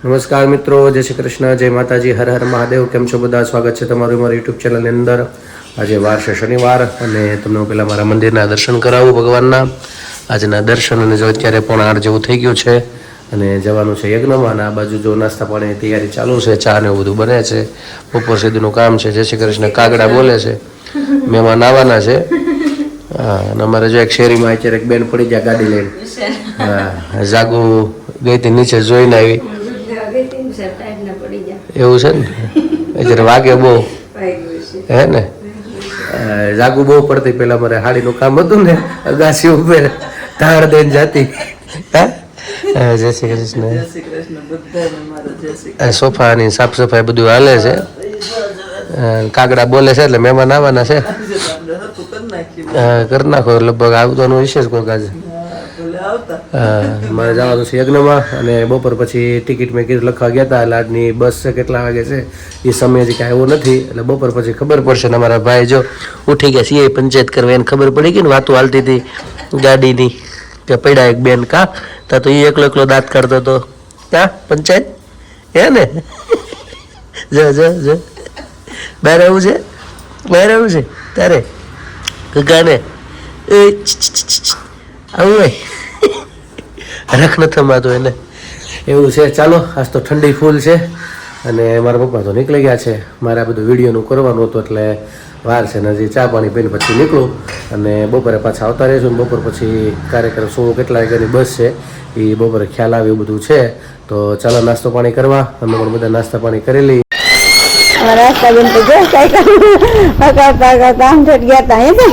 નમસ્કાર મિત્રો, જય શ્રી કૃષ્ણ, જય માતાજી, હર હર મહાદેવ. કેમ છો બધા? સ્વાગત છે તમારું મારી યુટ્યુબ ચેનલની અંદર. આજે વાર છે શનિવાર અને તમને હું પહેલાં મારા મંદિરના દર્શન કરાવું ભગવાનના. આજના દર્શન અને જો અત્યારે 7:30 જેવું થઈ ગયું છે અને જવાનું છે યજ્ઞમાં. અને આ બાજુ જો નાસ્તા પાણીની તૈયારી ચાલુ છે, ચા ને એવું બધું બને છે, બપોર સુધીનું કામ છે. જય શ્રી કૃષ્ણ કાગડા બોલે છે, મહેમાન આવવાના છે. હા, અને અમારે જો એક શેરીમાં અત્યારે એક બેન પડી ગયા ગાડી લઈને. હા, જાગુ ગઈ હતી નીચે જોઈને આવી. એવું છે ને, અત્યારે વાગે બહુ હે ને. જાગુ બહુ પડતી. પેલા મારે હાડીનું કામ હતું ને, અગાસી ઉપર ધાર દઈને જાતી. હા, જય શ્રી કૃષ્ણ. સોફાની સાફ સફાઈ બધું હાલે છે. કાગડા બોલે છે એટલે મહેમાન આવવાના છે. કરી નાખો, લગભગ આવવાનું હશે જ કોઈક આજે. મારે જવાનું છે યજ્ઞમાં અને બપોર પછી ટિકિટ મેં કીધું લખવા ગયા હતા. એટલે આજની બસ છે કેટલા વાગે છે એ સમય હજી કાંઈ આવ્યો નથી. એટલે બપોર પછી ખબર પડશે. ને અમારા ભાઈ જો ઉઠી ગયા સીએ પંચાયત કરવા, એને ખબર પડી ગઈ ને વાતો હાલતી હતી ગાડીની કે પડ્યા એક બેન કા તા તો એ એકલો દાંત કાઢતો હતો. ક્યાં પંચાયત હે ને? જ બહાર આવું છે, બહાર આવું છે તારે ગાને આવું હોય રખ નથી થમાતું એને એવું છે. ચાલો, આજ તો ઠંડી ફૂલ છે અને મારા પપ્પા તો નીકળી ગયા છે. મારે આ બધું વિડીયોનું કરવાનું હતું એટલે વાર છે ને. હજી ચા પાણી પીને પછી નીકળું અને બપોરે પાછા આવતા રહીશું. ને બપોર પછી કાર્યક્રમ શું કેટલા વાગ્યાની બસ છે એ બપોરે ખ્યાલ આવે એવું બધું છે. તો ચાલો નાસ્તો પાણી કરવા. અમે પણ બધા નાસ્તા પાણી કરેલી. रास्ता बन तो जो साइकिल पकड़ता काम छट गया था है ना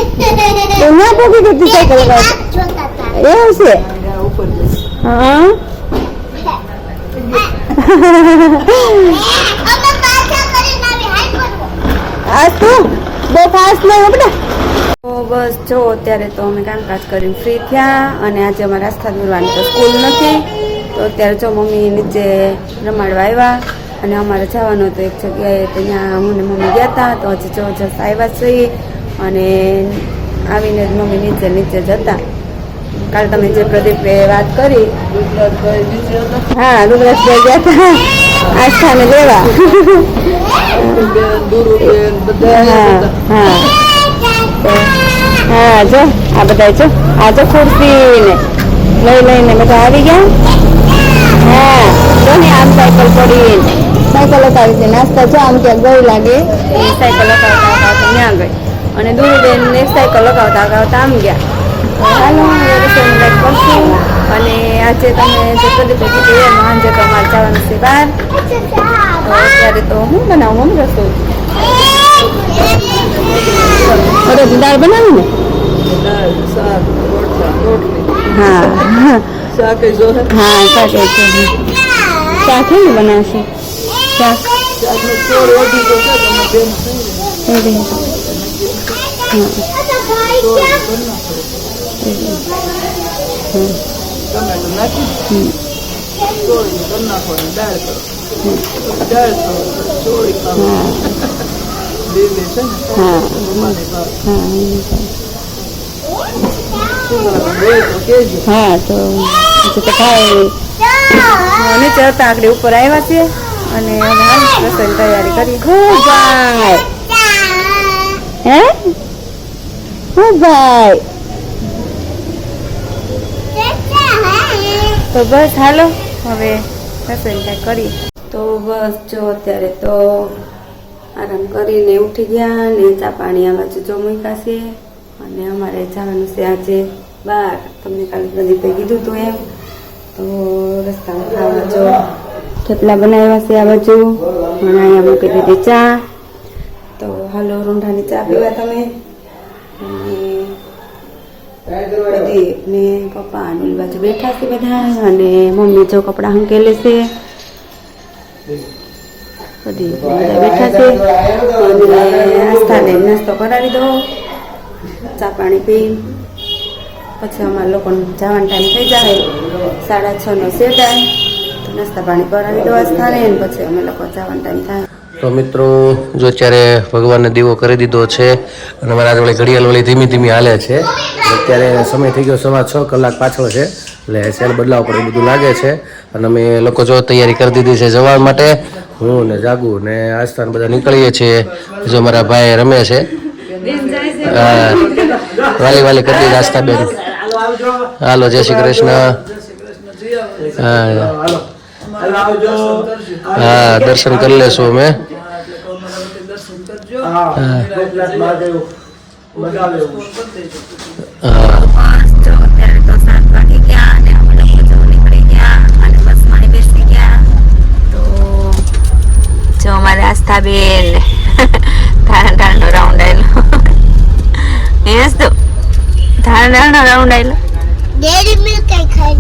तो ना पकड़ी कितनी साइकिल का ये उसे हाँ आज तो बહુ ફાસ્ટ નહીં બેટા. તો બસ જો અત્યારે તો અમે કામકાજ કરીને ફ્રી થયા અને આજે અમારે આસ્થા દોરવાની તો સ્કૂલ નથી. તો અત્યારે જો મમ્મી નીચે રમાડવા આવ્યા અને અમારે જવાનું હતું એક જગ્યાએ. ત્યાં હું ને મમ્મી ગયા હતા. તો હજી જો જસ આવ્યા છીએ અને આવીને મમ્મી નીચે જતા. કાલ તમે જે પ્રદીપે વાત કરી, હા રુદ્રાક્ષભાઈ ગયા હતા આસ્થાને લેવા. હા જો આ બધા જો આ જો ખુરશી ને લઈને બધા આવી ગયા. હા જો ને આમ સાયકલ પડી સાયકલ લગાવી છે. નાસ્તા જો આમ ક્યાંક ગઈ લાગે એ સાયકલ લગાવતા ત્યાં ગઈ અને દૂરબેન ને સાયકલ લગાવતા આમ ગયા. હાલો રસોઈ લાઈક કરશું. અને આજે તમે જે પ્રદીપે કીધું એ સાંજે તો અમારે જવાનું છે બહાર. અત્યારે તો હું બનાવું રસોઈ દાળ બનાવું ને. હા શાક ને બનાવશે. શાક હા તો નીચે હતા આગળ ઉપર આવ્યા છે અને રસોઈની તૈયારી કરી. ભાઈ હે ભાઈ તો બસ હાલો હવે રસોઈ કરી. તો બસ જો અત્યારે તો આરામ કરીને ઉઠી ગયા ને ચા પાણી આ બાજુ જો મૂક્યા છે. અને અમારે જવાનું છે આજે બહાર. તમને કાલે પ્રદીપે કીધું હતું એમ. તો રસ્તામાં ખાવા જો થેપલા બનાવ્યા છે આ બાજુ અને અહીંયા મૂકી દીધી ચા. તો હાલો રૂંઢાની ચા પીવા તમે. બધી ને પપ્પા આની બાજુ બેઠા છે બધા અને મમ્મી જો કપડાં હંકેલે છે. બધી બધા બેઠા છે અને નાસ્તાને નાસ્તો કરાવી દો. ચા પાણી પી પછી અમારા લોકોને જવાનો ટાઈમ થઈ જાય. 6:30નો સેટ આવે તો નાસ્તા પાણી કરાવી દો સ્થાને પછી અમે લોકો જવાનો ટાઈમ થાય. તો મિત્રો જો અત્યારે ભગવાનને દીવો કરી દીધો છે અને મારા જોડે ઘડિયાળ વળી ધીમી ધીમી હાલે છે. અત્યારે સમય થઈ ગયો 6:15 કલાક પાછળ છે એટલે સેલ બદલાવ પડે બધું લાગે છે અને અમે લોકો જો તૈયારી કરી દીધી છે જવા માટે. હું ને જાગુ ને આસ્થાન બધા નીકળીએ છીએ. જો મારા ભાઈ રમે છે. વાલી વાલી કરી દીધી આસ્થા બેન. હાલો જય શ્રી કૃષ્ણ. હા દર્શન કરી લેશું અમે. અત્યારે તો 7 વાગી ગયા અને અમે લોકો જો નીકળી ગયા અને બસમાં બેસી ગયા. તો જો અમારે આસ્થાબેન ધારણનો રાઉન્ડ આવેલો. યસ તો ધારણનો રાઉન્ડ આવેલો. ડેરી મિલ્ક કઈ ખાઈ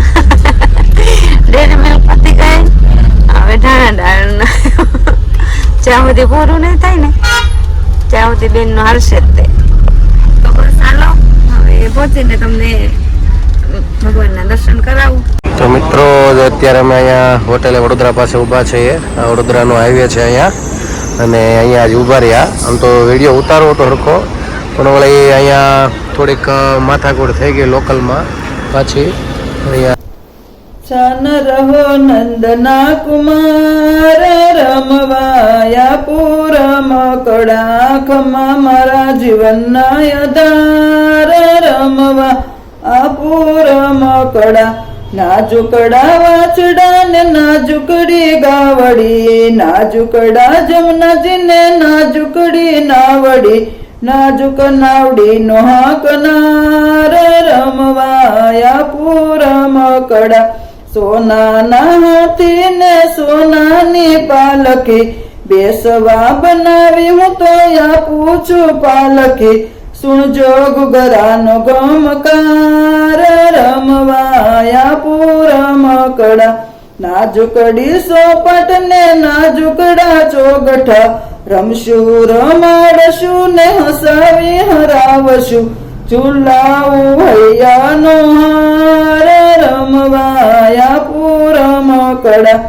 ડેરી મિલ્ક પતી ગઈ. હવે ધારણ જ્યાં સુધી પૂરું નહીં થાય ને ત્યાં સુધી બેનનું હાલશે જ તે. તો બસ ચાલો હવે પહોંચીને તમને ભગવાનના દર્શન કરાવું. તો મિત્રો અત્યારે અમે અહીંયા હોટેલે વડોદરા પાસે ઊભા છીએ. આ વડોદરાનો હાઈવે છે અહીંયા અને અહીંયા જ ઊભા રહ્યા. આમ તો વિડીયો ઉતારવો તો હરખો પણ વળી અહીંયા થોડીક માથાકૂટ થઈ ગઈ લોકલમાં પાછી. અહીંયા છાન રહો નંદના કુમાર રમવાયા પૂરમ કડાખમાં મારા જીવનના યદાર રમવા આ પૂરમ કડા. નાજુકડા વાછડા ને નાજુકડી ગાવડી નાજુકડા જમનાજીને નાજુકડી નાવડી નાજુક નાવડી નો હાકનાર રમવાયા પૂરમ કડા. સોનાના હાથી ને સોનાની પાલખી બેસવા બનાવી હું તો આપું છું પાલખી. સુણજો ગુગરાનો ગમકાર રમવાયા પૂરમ કડા. નાજુકડી સોપટ ને નાજુકડા ચોગઠા રમશું રમાડશું ને હસાવી હરાવશું. ઝુલાવું હૈયાનો હાર રમવાયા પૂરમ કડા.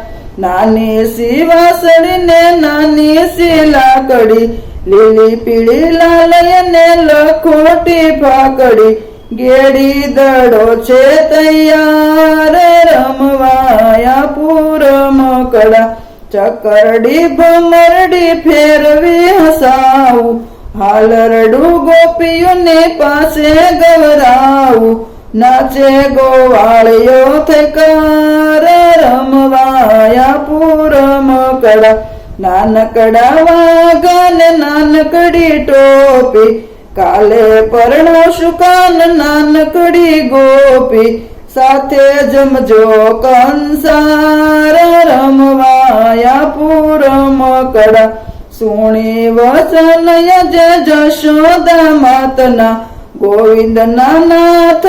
નાની સી વાસળી ને નાની સી લાકડી લીલી પીળી લાલય ને લખોટી ફાકડી. ગેડી દડો છે તૈયાર રમવાયા પૂરમ કડા. ચકરડી ભમરડી ફેરવી હસાવું હાલરડું ગોપીઓને પાસે ગવરાવું. નાચે ગોવાળિયો થકાર રમવાયા પૂરમ કડા. નાનકડા વાઘા ને નાનકડી ટોપી કાલે પરણોશું કાન નાનકડી ગોપી. સાથે જમજો કંસાર રમવાયા પૂરમ કડા. સુણી વચન યજે જશોદા માતના ગોવિંદના નાથ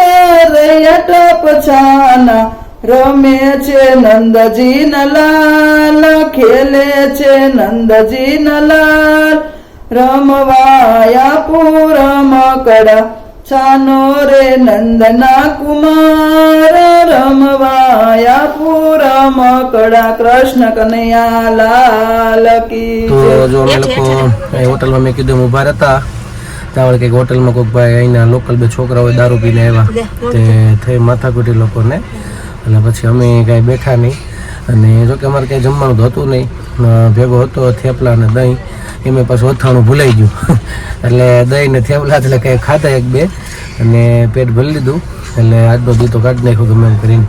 રૈયટ પછાના. રમે છે નંદજી લાલ ખેલે છે નંદજી લાલ રમવાયા પૂરમ કડા. છાનો રે નંદના કુમાર રમવાયા પૂરમ કડા. કૃષ્ણ કનૈયા લાલ કી તો જો અમે લોકો હોટલમાં મેં કીધું ઊભા હતા ત્યાં કંઈક હોટલમાં કોઈક ભાઈ અહીંના લોકલ બે છોકરાઓ દારૂ પીને આવ્યા તે થઈ માથાકૂટી લોકોને એટલે પછી અમે કાંઈ બેઠા નહીં. અને જોકે અમારે કંઈ જમવાનું તો હતું નહીં. ભેગો હતો થેપલા અને દહીં એમાં પાછું અથાણું ભૂલાઈ ગયું એટલે દહીં ને થેપલા એટલે કંઈ ખાધા એક બે અને પેટ ભરી લીધું. એટલે આજનો દી તો કાઢી નાખ્યું ગમે એમ કરીને.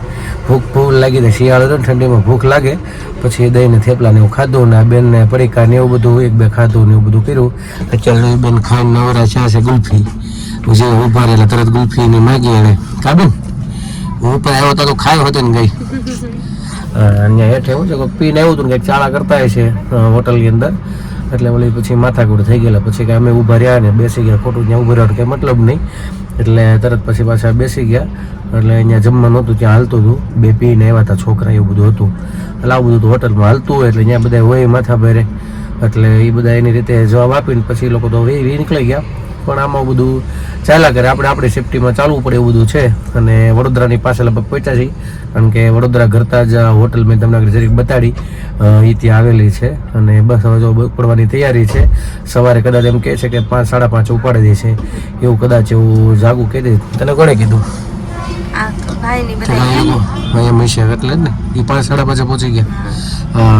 ભૂખ લાગી જાય શિયાળો હતો ને ઠંડીમાં ભૂખ લાગે પછી દહીં ને થેપલા ને એવું ખાધું ને આ બેનને પડીકા ને એવું બધું એક બે ખાધું ને એવું બધું કર્યું. અત્યારે બેન ખાઈને નવરા ચા છે ગુલ્ફી જે ઉભા રહેલા તરત ગુલ્ફી ને માગી એને કા બેન હું ઉપર આવ્યો હતો તો ખાયો હતો ને ગઈ. અહીંયા હેઠે એવું છે કે પીને આવ્યું હતું ને કંઈક ચાળા કરતા છે હોટલની અંદર એટલે વળી પછી માથાકૂટ થઈ ગયેલા. પછી કે અમે ઊભા રહ્યા ને બેસી ગયા. ખોટું ત્યાં ઊભા રહ્યા કંઈ મતલબ નહીં એટલે તરત પછી પાછા બેસી ગયા. એટલે અહીંયા જમવાનું હતું ત્યાં હાલતું હતું. બે પીને આવ્યા હતા છોકરા એવું બધું હતું. એટલે આવું બધું હોટલમાં હાલતું હોય એટલે અહીંયા બધા હોય માથા ભરે એટલે એ બધા એની રીતે જવાબ આપીને પછી લોકો તો નીકળી ગયા. પણ આમાં બધું ચાલ્યા કરે, આપણે આપણી સેફટીમાં ચાલવું પડે એવું બધું છે. અને વડોદરાની પાસે લગભગ પહોંચ્યા છીએ, કારણ કે વડોદરા ઘરતા જ હોટલ મેં તમને આગળ જરીક બતાડી એ ત્યાં આવેલી છે. અને બસ હવે જો પડવાની તૈયારી છે. સવારે કદાચ એમ કહે છે કે 5 સાડા 5 ઉપાડી દે છે એવું, કદાચ એવું જાગું કહી દે. તને કોણે કીધું? આ ભાઈની તો બધા અહીંયા હંમેશા એટલે જ ને એ 5 સાડા 5 પહોંચી ગયા.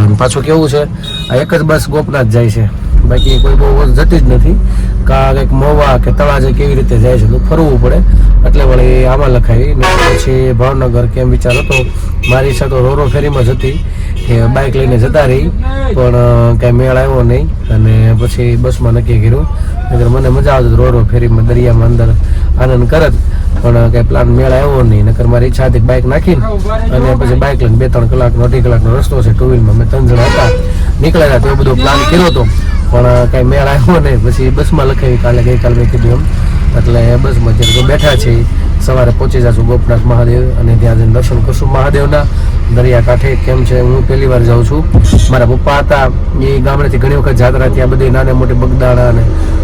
અને પાછું કેવું છે, આ એક જ બસ ગોપનાથ જાય છે, બાકી કોઈ બહુ જતી જ નથી. કા કંઈક મોવા કે તળાજે કેવી રીતે જાય છે તો ફરવું પડે, એટલે વળી આમાં લખાવી ને પછી ભાવનગર કેમ વિચાર હતો. મારી ઈચ્છા તો રોરો ફેરીમાં જ હતી કે બાઇક લઈને જતા રહી, પણ કાંઈ મેળ આવ્યો નહીં. અને પછી બસમાં નક્કી કર્યું, નકર મને મજા આવતી રોરો ફેરીમાં દરિયામાં અંદર આનંદ કરત, પણ કાંઈ પ્લાન મેળ આવ્યો નહીં. નકર મારી ઈચ્છા હતી બાઇક નાખીને અને પછી બાઇક લઈને 2-3 કલાકનો 2.5 કલાકનો રસ્તો છે, 2 વ્હીલમાં અમે 3 જણા હતા, નીકળ્યા તો એ બધો પ્લાન કર્યો હતો, પણ કાંઈ મેળ આવ્યો નહીં. પછી બસમાં લખાવી ગઈકાલે મેં કીધું એમ, એટલે બસમાં અત્યારે તો બેઠા છે. સવારે પહોંચી જશું ગોપનાથ મહાદેવ અને ત્યાં જઈને દર્શન કરશું મહાદેવના દરિયાકાંઠે. કેમ છે, હું પહેલી વાર જાઉં છું. મારા પપ્પા હતા એ ગામડેથી ઘણી વખત જાત્રા ત્યાં બધી નાને મોટી બગદાણા અને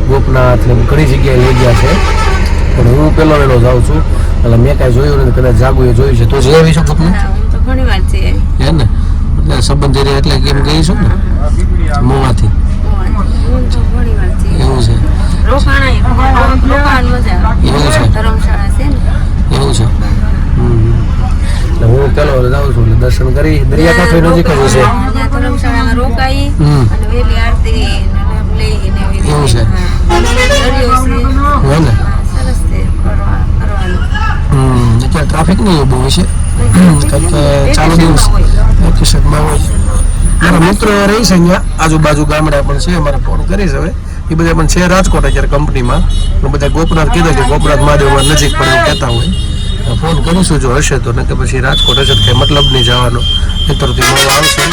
ગોપનાથ ને ઘણી જગ્યાએ લઈ ગયા છે, પણ હું પહેલો વહેલો જાઉં છું, એટલે મેં કાંઈ જોયું નથી. કદાચ જાગુએ જોયું છે. તો જઈ આવીશું ગોપનાથ? હું તો ઘણી વાર જઈ આવી. હે ને, એટલે સંબંધ એરિયા એટલે કેમ ગઈશું ને મોવાથી, હું તો ઘણી વાર જઈ આવી. એવું છે. રોકાણ મજા આવે. એવું છે. ધર્મશાળા છે ને. એવું છે. એટલે હું પેલો જાઉં છું, એટલે દર્શન કરી દરિયાકાંઠે નજીક જ છે. ત્યાં ધર્મશાળામાં રોકાઈ અને વહેલી આરતી લઈને એવું છે. દરિયો છે. હે ને, સરસ છે કરવાનું. અત્યારે ટ્રાફિક નહીં બહુ છે, કારણ કે ચાલુ દિવસ વેકેશનમાં હોય. મારા મિત્રો રહી છે અહીંયા આજુબાજુ ગામડા પણ છે, અમારે ફોન કરીશ હવે. એ બધા પણ છે રાજકોટ અત્યારે કંપનીમાં, બધા ગોપનાથ કીધું કે ગોપનાથ મહાદેવમાં નજીક પણ એવું કહેતા હોય. ફોન કરીશું જો હશે તો, ને કે પછી રાજકોટ હશે તો કંઈ મતલબ નહીં જવાનો, મિત્રોથી મળવા આવશે.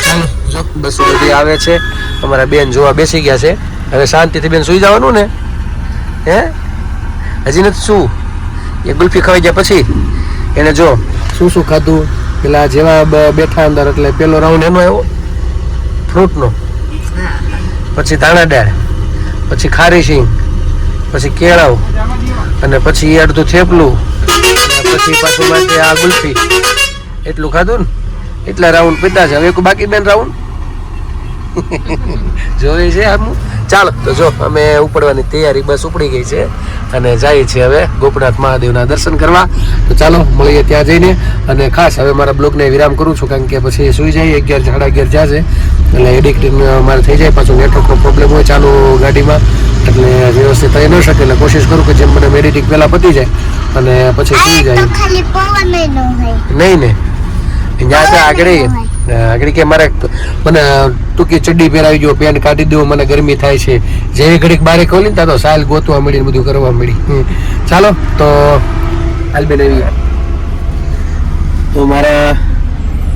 ચાલો જો બસ બધી આવે છે, અમારા બેન જોવા બેસી ગયા છે. હવે શાંતિથી બેન સુઈ જવાનું ને? હે હજી નથી શું? એ ગુલ્ફી ખવાઈ ગયા પછી એને જો શું શું ખાધું. પેલા જેવા બેઠા અંદર, એટલે પેલો રાઉન્ડ એનો આવ્યો ફ્રૂટનો, પછી ધાણા દાળ, પછી ખારી સિંગ, પછી કેળાવ, અને પછી અડધું થેપલું, અને પછી પાછું માટે આ ગુલ્ફી. એટલું ખાધું ને, એટલા રાઉન્ડ પીતા છે. હવે બાકી બેન રાઉન્ડ જોઈ છે આમ. ચાલો તો જો અમે ઉપડવાની તૈયારી, બસ ઉપડી ગઈ છે અને જાય છે હવે ગોપનાથ મહાદેવના દર્શન કરવા. તો ચાલો મળીએ ત્યાં જઈને. અને ખાસ હવે મારા બ્લોગને વિરામ કરું છું, કારણ કે પછી સુઈ જાય 11 સાડા 11 જશે, એટલે એડિટિંગ મારે થઈ જાય. પાછું નેટવર્કનો પ્રોબ્લેમ હોય ચાલુ ગાડીમાં, એટલે વ્યવસ્થિત થઈ ન શકે. એટલે કોશિશ કરું કે જેમ મને એડિટિંગ પહેલાં પતી જાય અને પછી સુઈ જાય. ખાલી પવન નહીં ને ત્યાં આગળ કે મારે મને ટૂંકી ચડ્ડી પહેરાવી ગયો, પેન્ટ કાઢી દઉં, મને ગરમી થાય છે. જેવી ઘડીક બારે ખોલી ને ત્યાં તો સાલ ગોતવા મળી, બધું કરવા મળી. ચાલો તો હાલબેન એવી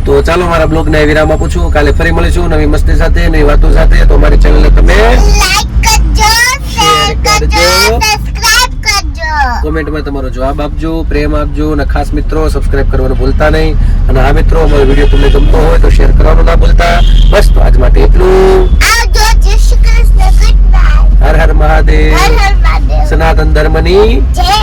તો ચાલો મારા બ્લોગને વિરામ આપું છું. કાલે ફરી મળીશું નવી મસ્તી સાથે, નવી વાતો સાથે. તો મારી ચેનલને તમે લાઈક કરજો, શેર કરજો, સબસ્ક્રાઇબ કરજો. કોમેન્ટમાં તમારો જવાબ આપજો, પ્રેમ આપજો, અને ખાસ મિત્રો સબસ્ક્રાઇબ કરવાનું ભૂલતા નહીં. અને આ મિત્રો અમારો વિડીયો તમને ગમતો હોય તો શેર કરવાનું ના ભૂલતા. બસ તો આજ માટે એટલું. આવજો. જય શ્રી કૃષ્ણ. Good bye. હર હર મહાદેવ. હર હર મહાદેવ. સનાતન ધર્મની જય.